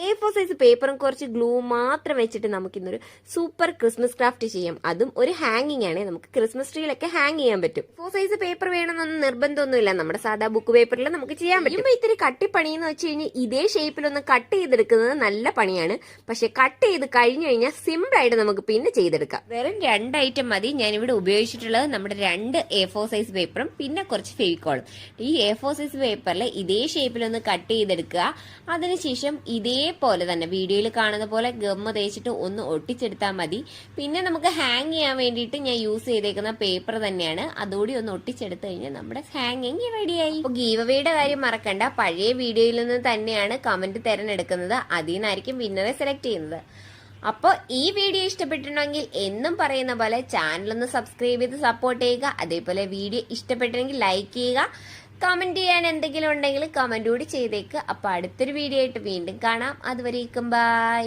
A4 size പേപ്പറും കുറച്ച് glue മാത്രം വെച്ചിട്ട് നമുക്ക് ഇന്നൊരു സൂപ്പർ ക്രിസ്മസ് ക്രാഫ്റ്റ് ചെയ്യാം. അതും ഒരു ഹാങ്ങിങ് ആണ്. നമുക്ക് ക്രിസ്മസ് ട്രീയിലൊക്കെ ഹാങ് ചെയ്യാൻ പറ്റും. A4 സൈസ് പേപ്പർ വേണമെന്നൊന്നും നിർബന്ധമൊന്നുമില്ല. നമ്മുടെ സാധാ ബുക്ക് പേപ്പറിൽ നമുക്ക് ചെയ്യാൻ പറ്റും. ഇത്തിരി കട്ടിപ്പണിയെന്ന് വെച്ച് കഴിഞ്ഞാൽ ഇതേ ഷേപ്പിലൊന്ന് കട്ട് ചെയ്തെടുക്കുന്നത് നല്ല പണിയാണ്. പക്ഷെ കട്ട് ചെയ്ത് കഴിഞ്ഞു കഴിഞ്ഞാൽ സിമ്പിൾ ആയിട്ട് നമുക്ക് പിന്നെ ചെയ്തെടുക്കാം. വെറും 2 ഐറ്റം മതി. ഞാനിവിടെ ഉപയോഗിച്ചിട്ടുള്ളത് നമ്മുടെ 2 A4 സൈസ് പേപ്പറും പിന്നെ കുറച്ച് ഫെവിക്കോളും. ഈ A4 സൈസ് പേപ്പറിൽ ഇതേ ഷേപ്പിലൊന്ന് കട്ട് ചെയ്തെടുക്കുക. അതിനുശേഷം ഇതേപോലെ തന്നെ വീഡിയോയിൽ കാണുന്ന പോലെ ഗമ്മ തേച്ചിട്ട് ഒന്ന് ഒട്ടിച്ചെടുത്താൽ മതി. പിന്നെ നമുക്ക് ഹാങ് ചെയ്യാൻ വേണ്ടിയിട്ട് ഞാൻ യൂസ് ചെയ്തേക്കുന്ന പേപ്പർ തന്നെയാണ്. അതുകൂടി ഒന്ന് ഒട്ടിച്ചെടുത്തു കഴിഞ്ഞാൽ നമ്മുടെ ഹാങ്ങിങ് റെഡിയായി. അപ്പോൾ ഗീവ് അവേയുടെ കാര്യം മറക്കണ്ട. പഴയ വീഡിയോയിൽ നിന്ന് തന്നെയാണ് കമന്റ് തിരഞ്ഞെടുക്കുന്നത്. അതിൽ നിന്നായിരിക്കും വിന്നറെ സെലക്ട് ചെയ്യുന്നത്. അപ്പോൾ ഈ വീഡിയോ ഇഷ്ടപ്പെട്ടിട്ടുണ്ടെങ്കിൽ എന്നും പറയുന്ന പോലെ ചാനലൊന്ന് സബ്സ്ക്രൈബ് ചെയ്ത് സപ്പോർട്ട് ചെയ്യുക. അതേപോലെ വീഡിയോ ഇഷ്ടപ്പെട്ടിട്ടുണ്ടെങ്കിൽ ലൈക്ക് ചെയ്യുക. കമന്റ് ചെയ്യാൻ എന്തെങ്കിലും ഉണ്ടെങ്കിൽ കമന്റ് കൂടി ചെയ്തേക്ക്. അപ്പൊ അടുത്തൊരു വീഡിയോ ആയിട്ട് വീണ്ടും കാണാം. അതുവരേക്കും ബൈ.